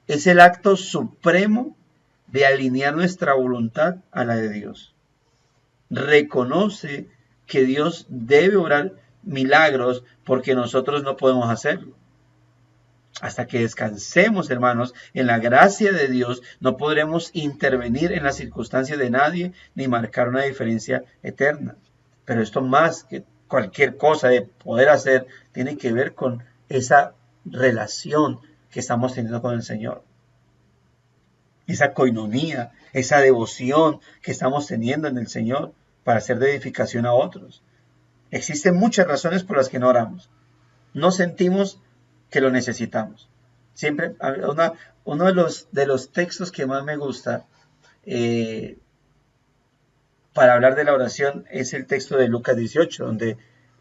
es el acto supremo de alinear nuestra voluntad a la de Dios. Reconoce que Dios debe obrar milagros porque nosotros no podemos hacerlo. Hasta que descansemos, hermanos, en la gracia de Dios, no podremos intervenir en las circunstancias de nadie ni marcar una diferencia eterna. Pero esto más que cualquier cosa de poder hacer, tiene que ver con esa relación que estamos teniendo con el Señor. Esa coinonía, esa devoción que estamos teniendo en el Señor para hacer de edificación a otros. Existen muchas razones por las que no oramos. No sentimos que lo necesitamos. Siempre, uno de los textos que más me gusta para hablar de la oración es el texto de Lucas 18, donde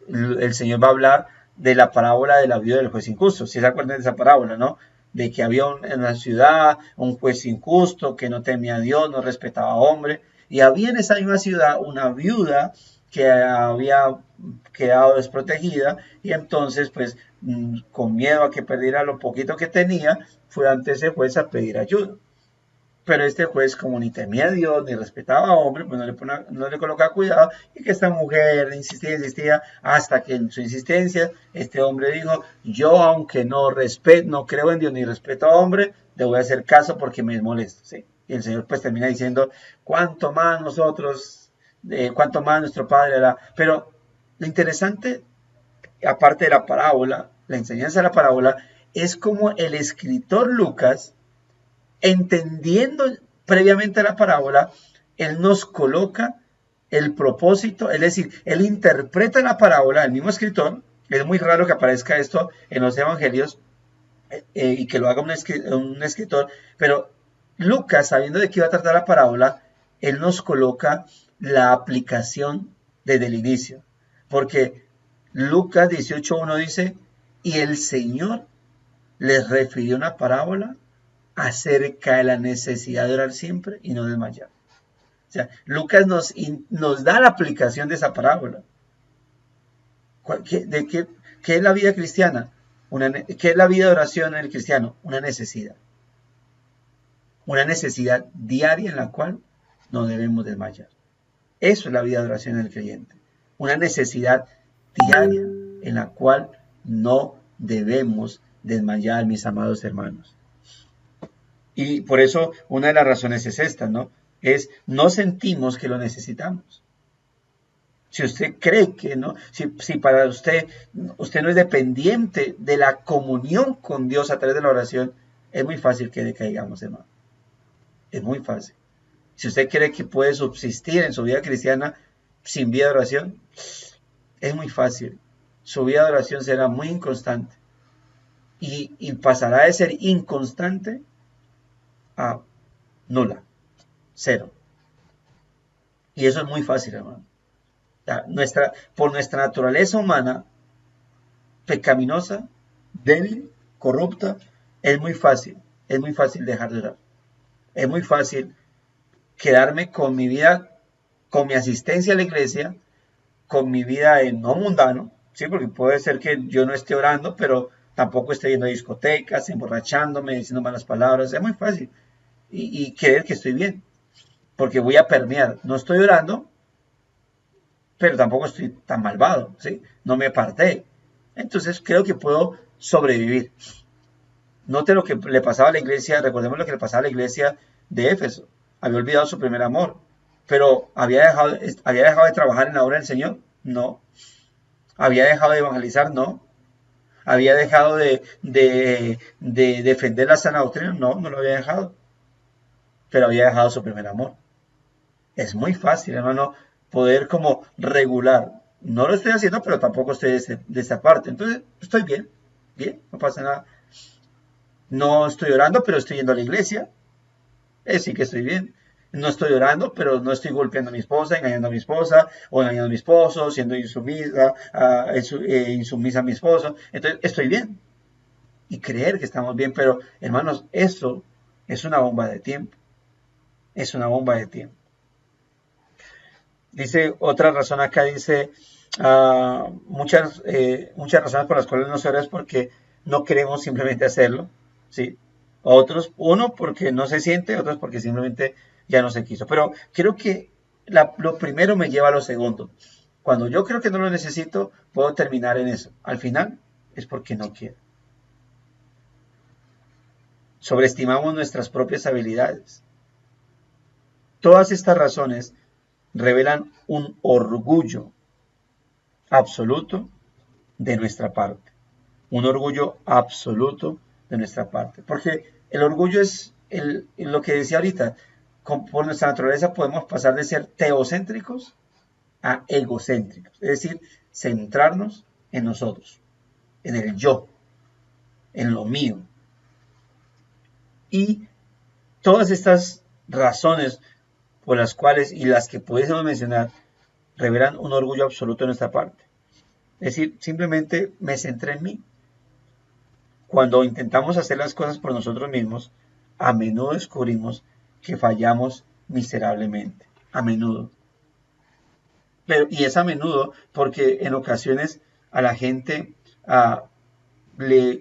el Señor va a hablar de la parábola de la viuda del juez injusto. Si se acuerdan de esa parábola, ¿no? De que había en la ciudad un juez injusto que no temía a Dios, no respetaba a hombre, y había en esa misma ciudad una viuda que había quedado desprotegida, y entonces pues con miedo a que perdiera lo poquito que tenía, fue ante ese juez a pedir ayuda. Pero este juez, como ni temía a Dios, ni respetaba a hombre, pues no le colocaba cuidado, y que esta mujer insistía, hasta que en su insistencia, este hombre dijo, yo aunque no creo en Dios ni respeto a hombre, le voy a hacer caso porque me molesta, ¿sí? Y el Señor pues termina diciendo, cuánto más nuestro Padre hará. Pero lo interesante, aparte de la parábola, la enseñanza de la parábola, es como el escritor Lucas, entendiendo previamente la parábola, él nos coloca el propósito, es decir, él interpreta la parábola, el mismo escritor. Es muy raro que aparezca esto en los evangelios y que lo haga un escritor, pero Lucas, sabiendo de qué iba a tratar la parábola, él nos coloca la aplicación desde el inicio, porque Lucas 18:1 dice, y el Señor les refirió una parábola acerca de la necesidad de orar siempre y no desmayar. O sea, Lucas nos da la aplicación de esa parábola. ¿Qué es la vida cristiana? ¿Qué es la vida de oración en el cristiano? Una necesidad. Una necesidad diaria en la cual no debemos desmayar. Eso es la vida de oración en el creyente. Una necesidad diaria en la cual no debemos desmayar, mis amados hermanos. Y por eso una de las razones es esta, ¿no? No sentimos que lo necesitamos. Si usted cree que no, si para usted no es dependiente de la comunión con Dios a través de la oración, es muy fácil que decaigamos, hermano. Es muy fácil. Si usted cree que puede subsistir en su vida cristiana sin vida de oración, es muy fácil. Su vida de oración será muy inconstante. Y pasará de ser inconstante a nula, cero. Y eso es muy fácil, hermano. Por nuestra naturaleza humana, pecaminosa, débil, corrupta, es muy fácil dejar de orar. Es muy fácil quedarme con mi vida, con mi asistencia a la iglesia, con mi vida en no mundano, ¿sí? Porque puede ser que yo no esté orando, pero tampoco esté yendo a discotecas, emborrachándome, diciendo malas palabras. Es muy fácil. Y creer que estoy bien, porque voy a permear. No estoy orando, pero tampoco estoy tan malvado, ¿sí? No me aparté. Entonces creo que puedo sobrevivir. Note lo que le pasaba a la iglesia, recordemos lo que le pasaba a la iglesia de Éfeso. Había olvidado su primer amor, pero ¿había dejado de trabajar en la obra del Señor? No. ¿Había dejado de evangelizar? No. ¿Había dejado de defender la sana doctrina? No, no lo había dejado. Pero había dejado su primer amor. Es muy fácil, hermano, poder como regular. No lo estoy haciendo, pero tampoco estoy de esa parte. Entonces, estoy bien, no pasa nada. No estoy orando, pero estoy yendo a la iglesia. Sí que estoy bien. No estoy orando, pero no estoy golpeando a mi esposa, engañando a mi esposa, o engañando a mi esposo, siendo insumisa a mi esposo. Entonces, estoy bien. Y creer que estamos bien, pero hermanos, eso es una bomba de tiempo. Es una bomba de tiempo. Dice otra razón acá, dice muchas razones por las cuales no se ora es porque no queremos simplemente hacerlo, ¿sí? Uno porque no se siente, otros porque simplemente ya no se quiso. Pero creo que lo primero me lleva a lo segundo. Cuando yo creo que no lo necesito, puedo terminar en eso. Al final es porque no quiero. sobreestimamos nuestras propias habilidades. Todas estas razones revelan un orgullo absoluto de nuestra parte. Un orgullo absoluto de nuestra parte. Porque el orgullo es lo que decía ahorita. Por nuestra naturaleza podemos pasar de ser teocéntricos a egocéntricos. Es decir, centrarnos en nosotros, en el yo, en lo mío. Y todas estas razones por las cuales y las que pudiésemos mencionar revelan un orgullo absoluto de nuestra parte. Es decir, simplemente me centré en mí. Cuando intentamos hacer las cosas por nosotros mismos, a menudo descubrimos que fallamos miserablemente. A menudo. Y es a menudo porque en ocasiones a la gente,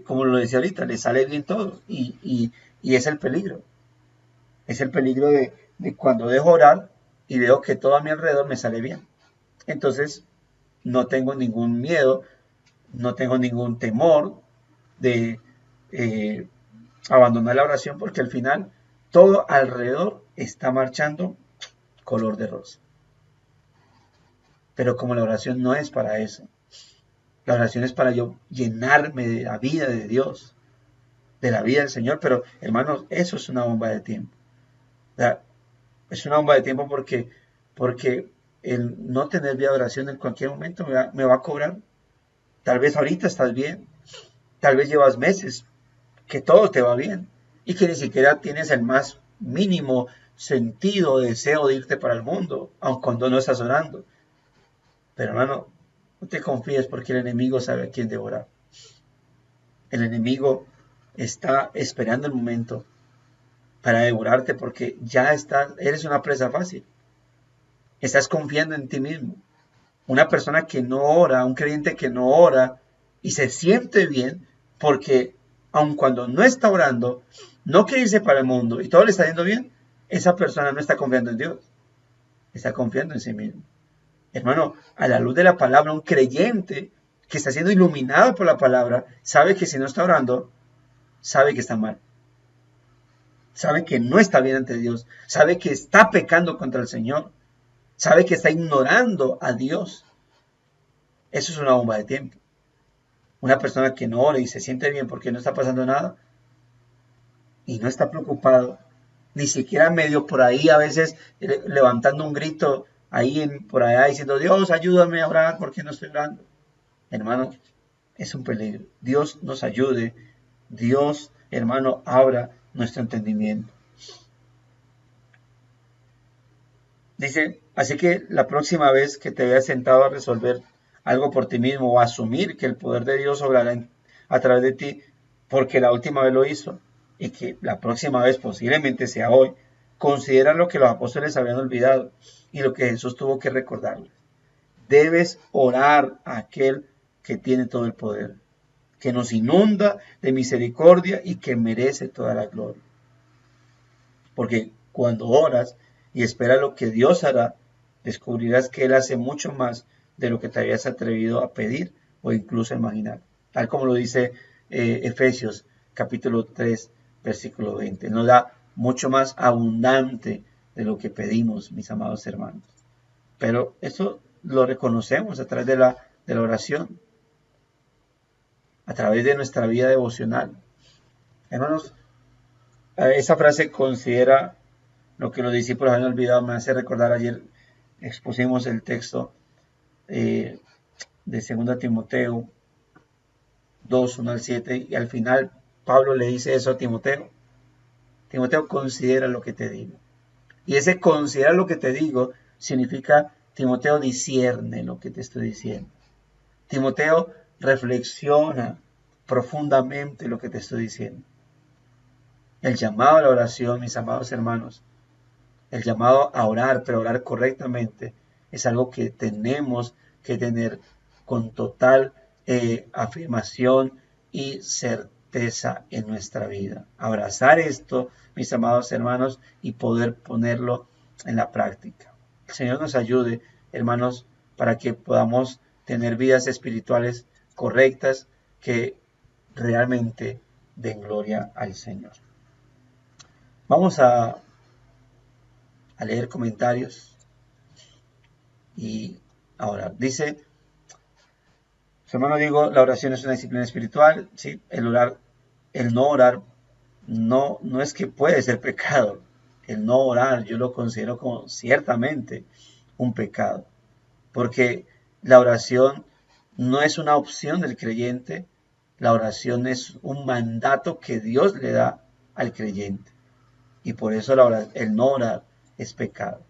como lo decía ahorita, le sale bien todo. Y es el peligro. Es el peligro de cuando dejo orar y veo que todo a mi alrededor me sale bien. Entonces no tengo ningún miedo, no tengo ningún temor de abandonar la oración, porque al final todo alrededor está marchando color de rosa. Pero como la oración no es para eso, la oración es para yo llenarme de la vida de Dios, de la vida del Señor. Pero hermanos, eso es una bomba de tiempo. O sea, es una bomba de tiempo porque el no tener vida de oración en cualquier momento me va a cobrar. Tal vez ahorita estás bien, tal vez llevas meses que todo te va bien y que ni siquiera tienes el más mínimo sentido, deseo de irte para el mundo, aun cuando no estás orando. Pero hermano, no te confíes, porque el enemigo sabe a quién devorar. El enemigo está esperando el momento para devorarte, porque ya eres una presa fácil. Estás confiando en ti mismo. Una persona que no ora, un creyente que no ora y se siente bien, porque aun cuando no está orando, no quiere irse para el mundo y todo le está yendo bien, esa persona no está confiando en Dios, está confiando en sí mismo. Hermano, a la luz de la palabra, un creyente que está siendo iluminado por la palabra, sabe que si no está orando, sabe que está mal. Sabe que no está bien ante Dios, sabe que está pecando contra el Señor, sabe que está ignorando a Dios. Eso es una bomba de tiempo. Una persona que no ora y se siente bien porque no está pasando nada y no está preocupado, ni siquiera medio por ahí a veces levantando un grito ahí por allá diciendo: Dios, ayúdame a orar porque no estoy orando. Hermano, es un peligro. Dios nos ayude. Dios, hermano, abra nuestro entendimiento. Dice, así que la próxima vez que te veas sentado a resolver algo por ti mismo o a asumir que el poder de Dios obrará a través de ti, porque la última vez lo hizo y que la próxima vez posiblemente sea hoy, considera lo que los apóstoles habían olvidado y lo que Jesús tuvo que recordarles. Debes orar a aquel que tiene todo el poder, que nos inunda de misericordia y que merece toda la gloria. Porque cuando oras y esperas lo que Dios hará, descubrirás que Él hace mucho más de lo que te habías atrevido a pedir o incluso a imaginar. Tal como lo dice Efesios capítulo 3, versículo 20. Nos da mucho más abundante de lo que pedimos, mis amados hermanos. Pero eso lo reconocemos a través de la oración, a través de nuestra vida devocional. Hermanos, esa frase considera lo que los discípulos habían olvidado. Me hace recordar, ayer expusimos el texto de 2 Timoteo 2, 1 al 7, y al final Pablo le dice eso a Timoteo. Timoteo, considera lo que te digo. Y ese considera lo que te digo significa, Timoteo, discierne lo que te estoy diciendo. Timoteo, reflexiona profundamente lo que te estoy diciendo. El llamado a la oración, mis amados hermanos, el llamado a orar, pero orar correctamente, es algo que tenemos que tener con total afirmación y certeza en nuestra vida. Abrazar esto, mis amados hermanos, y poder ponerlo en la práctica. El Señor nos ayude, hermanos, para que podamos tener vidas espirituales correctas que realmente den gloria al Señor. Vamos a leer comentarios y ahora dice, su hermano digo, la oración es una disciplina espiritual, ¿sí? El no orar, no es que puede ser pecado. El no orar yo lo considero como ciertamente un pecado, porque la oración no es una opción del creyente, la oración es un mandato que Dios le da al creyente, y por eso el no orar es pecado.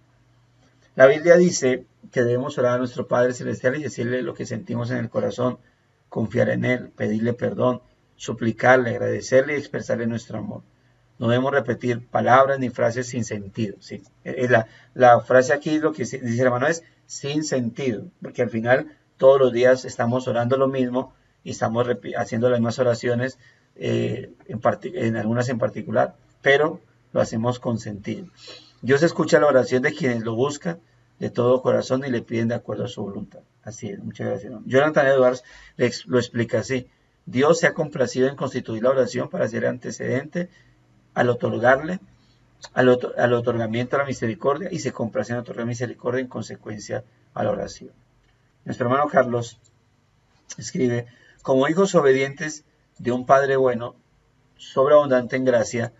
La Biblia dice que debemos orar a nuestro Padre Celestial y decirle lo que sentimos en el corazón, confiar en Él, pedirle perdón, suplicarle, agradecerle y expresarle nuestro amor. No debemos repetir palabras ni frases sin sentido. ¿Sí? La frase aquí, lo que dice el hermano, es sin sentido, porque al final todos los días estamos orando lo mismo y estamos haciendo las mismas oraciones, en algunas en particular, pero lo hacemos con sentido. Dios escucha la oración de quienes lo buscan de todo corazón y le piden de acuerdo a su voluntad. Así es, muchas gracias. Jonathan Edwards lo explica así. Dios se ha complacido en constituir la oración para ser antecedente al otorgamiento a la misericordia y se complace en otorgar misericordia en consecuencia a la oración. Nuestro hermano Carlos escribe, como hijos obedientes de un Padre bueno, sobreabundante en gracia,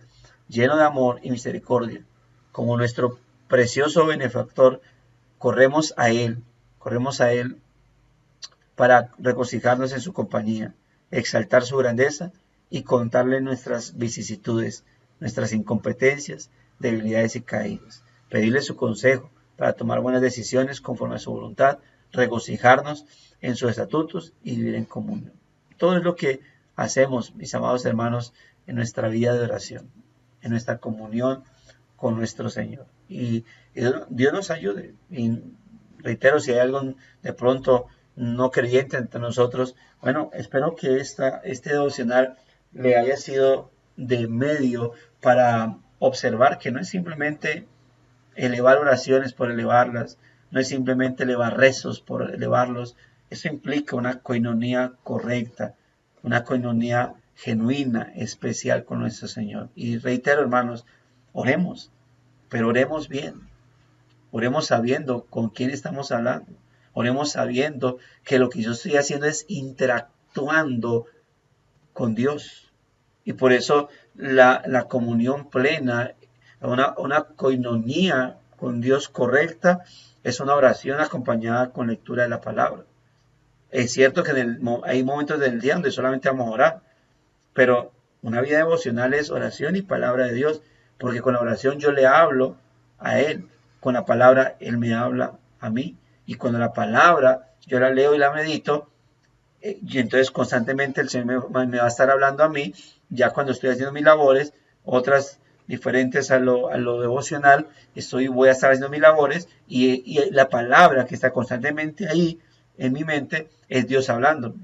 lleno de amor y misericordia, como nuestro precioso benefactor, corremos a Él para regocijarnos en su compañía, exaltar su grandeza y contarle nuestras vicisitudes, nuestras incompetencias, debilidades y caídas, pedirle su consejo para tomar buenas decisiones conforme a su voluntad, regocijarnos en sus estatutos y vivir en comunión. Todo es lo que hacemos, mis amados hermanos, en nuestra vida de oración, en nuestra comunión con nuestro Señor. Y Dios nos ayude. Y reitero, si hay algo de pronto no creyente entre nosotros, bueno, espero que este devocional le haya sido de medio para observar que no es simplemente elevar oraciones por elevarlas, no es simplemente elevar rezos por elevarlos. Eso implica una coinonía correcta, una coinonía genuina, especial con nuestro Señor. Y reitero, hermanos, oremos, pero oremos bien. Oremos sabiendo con quién estamos hablando. Oremos sabiendo que lo que yo estoy haciendo es interactuando con Dios. Y por eso la comunión plena, una coinonía con Dios correcta, es una oración acompañada con lectura de la palabra. Es cierto que hay momentos del día donde solamente vamos a orar, pero una vida devocional es oración y palabra de Dios, porque con la oración yo le hablo a Él, con la palabra Él me habla a mí, y cuando la palabra yo la leo y la medito, y entonces constantemente el Señor me va a estar hablando a mí, ya cuando estoy haciendo mis labores, otras diferentes a lo devocional, voy a estar haciendo mis labores, y la palabra que está constantemente ahí en mi mente es Dios hablando.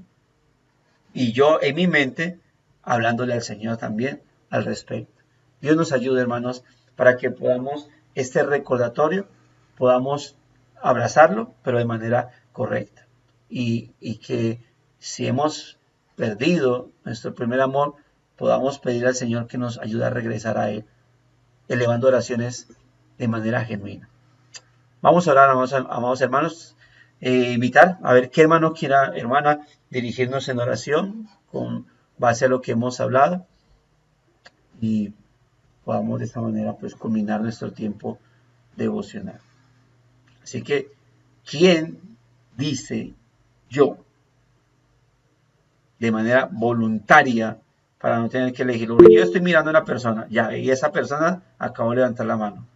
Y yo en mi mente hablándole al Señor también al respecto. Dios nos ayude, hermanos, para que podamos este recordatorio, podamos abrazarlo, pero de manera correcta. Y que si hemos perdido nuestro primer amor, podamos pedir al Señor que nos ayude a regresar a Él, elevando oraciones de manera genuina. Vamos a orar, amados hermanos, invitar a ver qué hermana, dirigirnos en oración con base a lo que hemos hablado y podamos de esta manera pues culminar nuestro tiempo devocional. Así que, ¿quién dice yo de manera voluntaria para no tener que elegirlo? Porque yo estoy mirando a una persona, ya, y esa persona acabó de levantar la mano.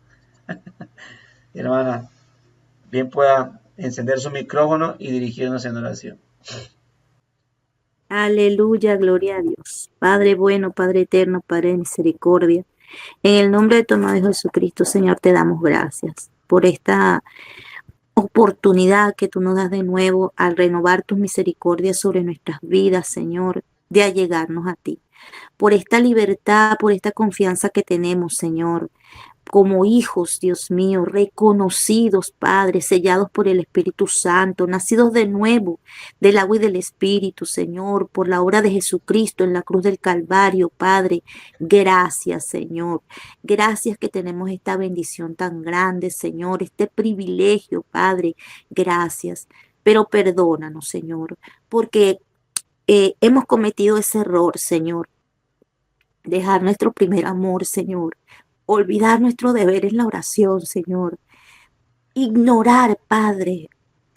Hermana, bien pueda encender su micrófono y dirigirnos en oración. Aleluya, gloria a Dios. Padre bueno, Padre eterno, Padre de misericordia. En el nombre de tu amado Hijo Jesucristo, Señor, te damos gracias por esta oportunidad que tú nos das de nuevo al renovar tus misericordias sobre nuestras vidas, Señor, de allegarnos a ti. Por esta libertad, por esta confianza que tenemos, Señor, como hijos, Dios mío, reconocidos, Padre, sellados por el Espíritu Santo, nacidos de nuevo del agua y del Espíritu, Señor, por la obra de Jesucristo en la cruz del Calvario, Padre. Gracias, Señor. Gracias que tenemos esta bendición tan grande, Señor, este privilegio, Padre. Gracias. Pero perdónanos, Señor, porque hemos cometido ese error, Señor. Dejar nuestro primer amor, Señor. Olvidar nuestro deber en la oración, Señor. Ignorar, Padre,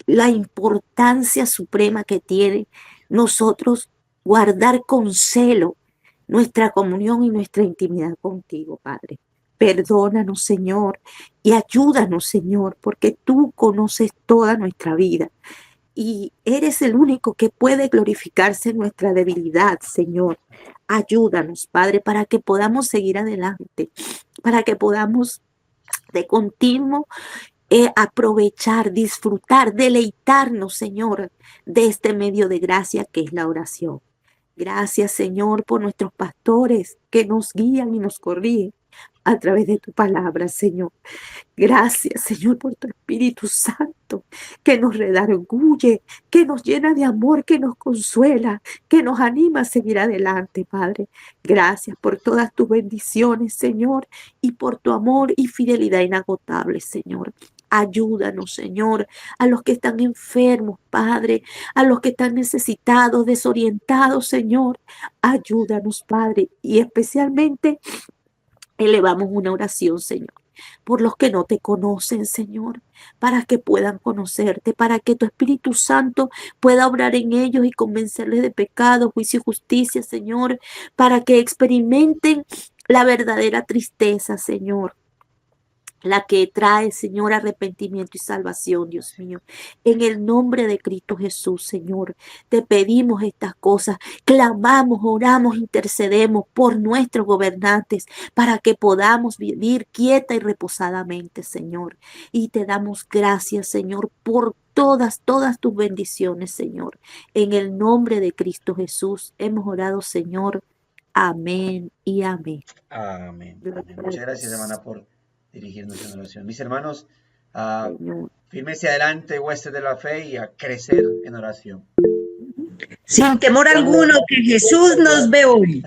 la importancia suprema que tiene nosotros guardar con celo nuestra comunión y nuestra intimidad contigo, Padre. Perdónanos, Señor, y ayúdanos, Señor, porque tú conoces toda nuestra vida y eres el único que puede glorificarse en nuestra debilidad, Señor. Ayúdanos, Padre, para que podamos seguir adelante, para que podamos de continuo aprovechar, disfrutar, deleitarnos, Señor, de este medio de gracia que es la oración. Gracias, Señor, por nuestros pastores que nos guían y nos corrigen a través de tu palabra, Señor. Gracias, Señor, por tu Espíritu Santo que nos redarguye, que nos llena de amor, que nos consuela, que nos anima a seguir adelante, Padre. Gracias por todas tus bendiciones, Señor, y por tu amor y fidelidad inagotable, Señor. Ayúdanos, Señor, a los que están enfermos, Padre, a los que están necesitados, desorientados, Señor. Ayúdanos, Padre, y especialmente elevamos una oración, Señor, por los que no te conocen, Señor, para que puedan conocerte, para que tu Espíritu Santo pueda obrar en ellos y convencerles de pecado, juicio y justicia, Señor, para que experimenten la verdadera tristeza, Señor, la que trae, Señor, arrepentimiento y salvación, Dios mío. En el nombre de Cristo Jesús, Señor, te pedimos estas cosas, clamamos, oramos, intercedemos por nuestros gobernantes para que podamos vivir quieta y reposadamente, Señor. Y te damos gracias, Señor, por todas tus bendiciones, Señor. En el nombre de Cristo Jesús hemos orado, Señor. Amén y amén. Amén. Amén. Muchas gracias, hermana, por dirigirnos en oración. Mis hermanos, firmese adelante, huestes de la fe, y a crecer en oración. Sin temor alguno, que Jesús nos ve hoy.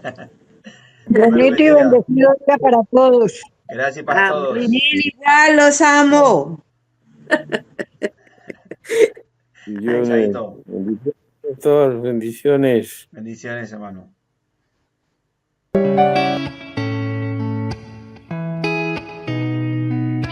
Bonito y bendecido día para todos. Gracias para todos. Bien, igual los amo. Todas bendiciones. Bendiciones, hermano.